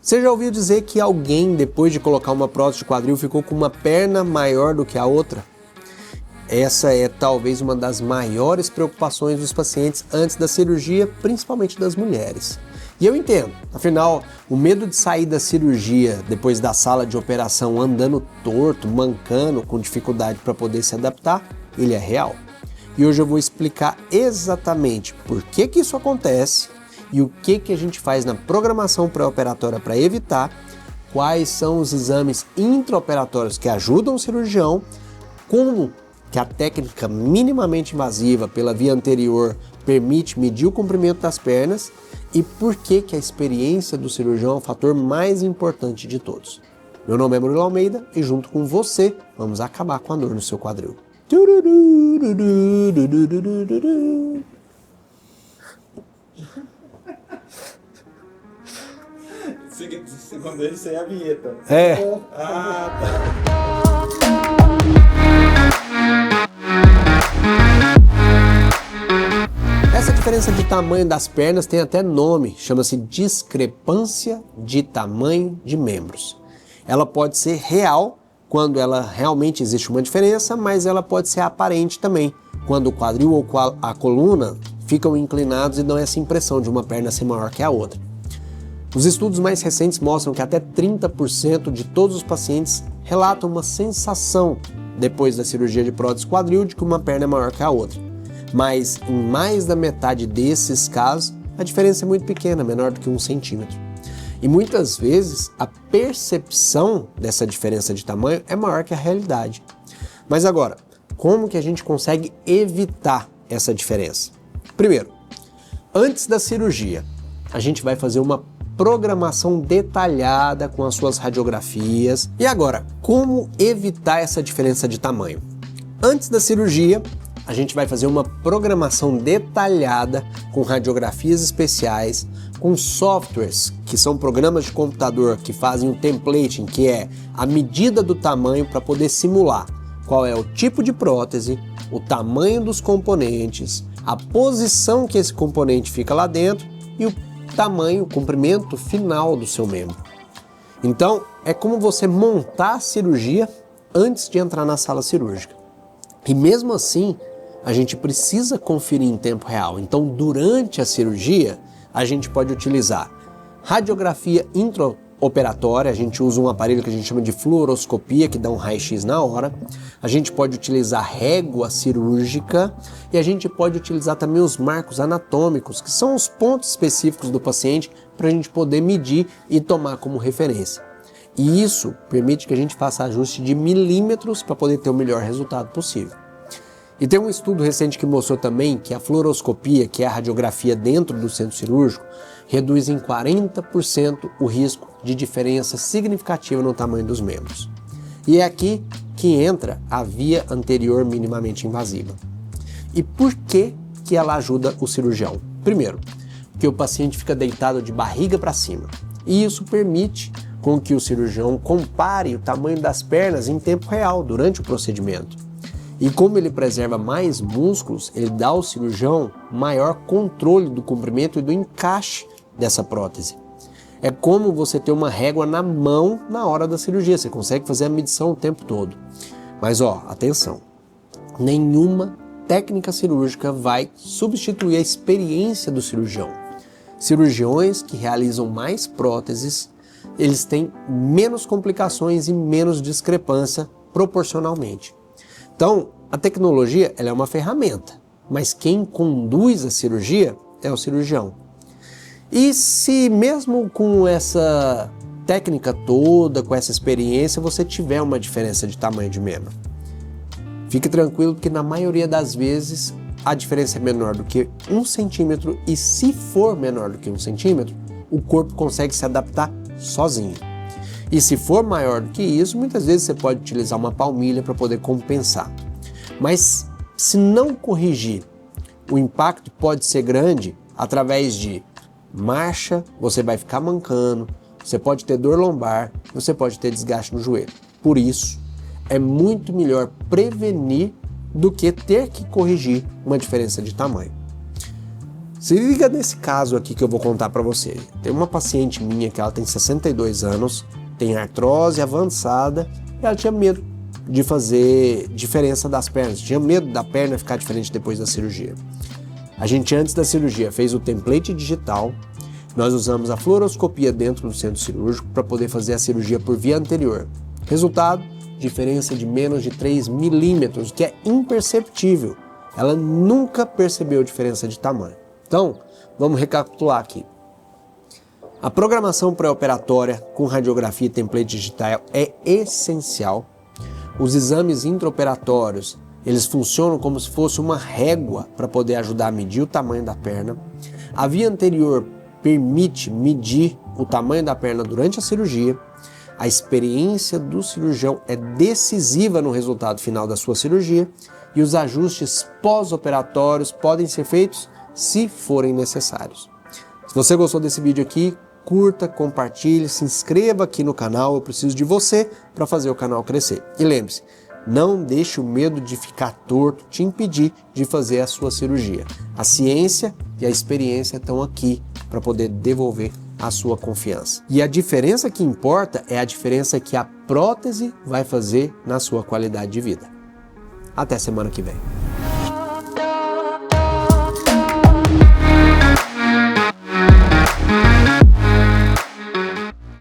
Você já ouviu dizer que alguém, depois de colocar uma prótese de quadril, ficou com uma perna maior do que a outra? Essa é talvez uma das maiores preocupações dos pacientes antes da cirurgia, principalmente das mulheres. E eu entendo, afinal, o medo de sair da cirurgia depois da sala de operação andando torto, mancando, com dificuldade para poder se adaptar, ele é real. E hoje eu vou explicar exatamente por que isso acontece e o que a gente faz na programação pré-operatória para evitar, quais são os exames intraoperatórios que ajudam o cirurgião, como que a técnica minimamente invasiva pela via anterior permite medir o comprimento das pernas e por que a experiência do cirurgião é o fator mais importante de todos. Meu nome é Murilo Almeida e junto com você vamos acabar com a dor no seu quadril. Segundo ele, isso aí é a vinheta. É. Ah, tá. Essa diferença de tamanho das pernas tem até nome, chama-se discrepância de tamanho de membros. Ela pode ser real, quando ela realmente existe uma diferença, mas ela pode ser aparente também, quando o quadril ou a coluna ficam inclinados e dão essa impressão de uma perna ser maior que a outra. Os estudos mais recentes mostram que até 30% de todos os pacientes relatam uma sensação depois da cirurgia de prótese quadril de que uma perna é maior que a outra. Mas em mais da metade desses casos, a diferença é muito pequena, menor do que 1 centímetro. E muitas vezes a percepção dessa diferença de tamanho é maior que a realidade. Mas agora, como que a gente consegue evitar essa diferença? Primeiro, antes da cirurgia, a gente vai fazer uma programação detalhada com as suas radiografias. E agora, como evitar essa diferença de tamanho? Antes da cirurgia, a gente vai fazer uma programação detalhada com radiografias especiais, com softwares, que são programas de computador que fazem o templating, que é a medida do tamanho para poder simular qual é o tipo de prótese, o tamanho dos componentes, a posição que esse componente fica lá dentro e o tamanho, o comprimento final do seu membro. Então, é como você montar a cirurgia antes de entrar na sala cirúrgica. E mesmo assim, a gente precisa conferir em tempo real. Então, durante a cirurgia, a gente pode utilizar radiografia intraoperatória, a gente usa um aparelho que a gente chama de fluoroscopia, que dá um raio-x na hora. A gente pode utilizar régua cirúrgica e a gente pode utilizar também os marcos anatômicos, que são os pontos específicos do paciente para a gente poder medir e tomar como referência. E isso permite que a gente faça ajuste de milímetros para poder ter o melhor resultado possível. E tem um estudo recente que mostrou também que a fluoroscopia, que é a radiografia dentro do centro cirúrgico, reduz em 40% o risco de diferença significativa no tamanho dos membros. E é aqui que entra a via anterior minimamente invasiva. E por que ela ajuda o cirurgião? Primeiro, porque o paciente fica deitado de barriga para cima. E isso permite com que o cirurgião compare o tamanho das pernas em tempo real durante o procedimento. E como ele preserva mais músculos, ele dá ao cirurgião maior controle do comprimento e do encaixe dessa prótese. É como você ter uma régua na mão na hora da cirurgia, você consegue fazer a medição o tempo todo. Mas atenção, nenhuma técnica cirúrgica vai substituir a experiência do cirurgião. Cirurgiões que realizam mais próteses, eles têm menos complicações e menos discrepância proporcionalmente. Então, a tecnologia ela é uma ferramenta, mas quem conduz a cirurgia é o cirurgião. E se mesmo com essa técnica toda, com essa experiência, você tiver uma diferença de tamanho de membro, fique tranquilo porque na maioria das vezes a diferença é menor do que 1 centímetro e se for menor do que 1 centímetro, o corpo consegue se adaptar sozinho. E se for maior do que isso, muitas vezes você pode utilizar uma palmilha para poder compensar. Mas se não corrigir, o impacto pode ser grande através de marcha, você vai ficar mancando, você pode ter dor lombar, você pode ter desgaste no joelho. Por isso, é muito melhor prevenir do que ter que corrigir uma diferença de tamanho. Se liga nesse caso aqui que eu vou contar para você. Tem uma paciente minha que ela tem 62 anos, tem artrose avançada e ela tinha medo de fazer diferença das pernas, tinha medo da perna ficar diferente depois da cirurgia. A gente, antes da cirurgia, fez o template digital, nós usamos a fluoroscopia dentro do centro cirúrgico para poder fazer a cirurgia por via anterior. Resultado, diferença de menos de 3 milímetros, que é imperceptível. Ela nunca percebeu diferença de tamanho. Então, vamos recapitular aqui. A programação pré-operatória com radiografia e template digital é essencial. Os exames intraoperatórios, eles funcionam como se fosse uma régua para poder ajudar a medir o tamanho da perna. A via anterior permite medir o tamanho da perna durante a cirurgia. A experiência do cirurgião é decisiva no resultado final da sua cirurgia e os ajustes pós-operatórios podem ser feitos se forem necessários. Se você gostou desse vídeo aqui, curta, compartilhe, se inscreva aqui no canal, eu preciso de você para fazer o canal crescer. E lembre-se, não deixe o medo de ficar torto te impedir de fazer a sua cirurgia. A ciência e a experiência estão aqui para poder devolver a sua confiança. E a diferença que importa é a diferença que a prótese vai fazer na sua qualidade de vida. Até semana que vem.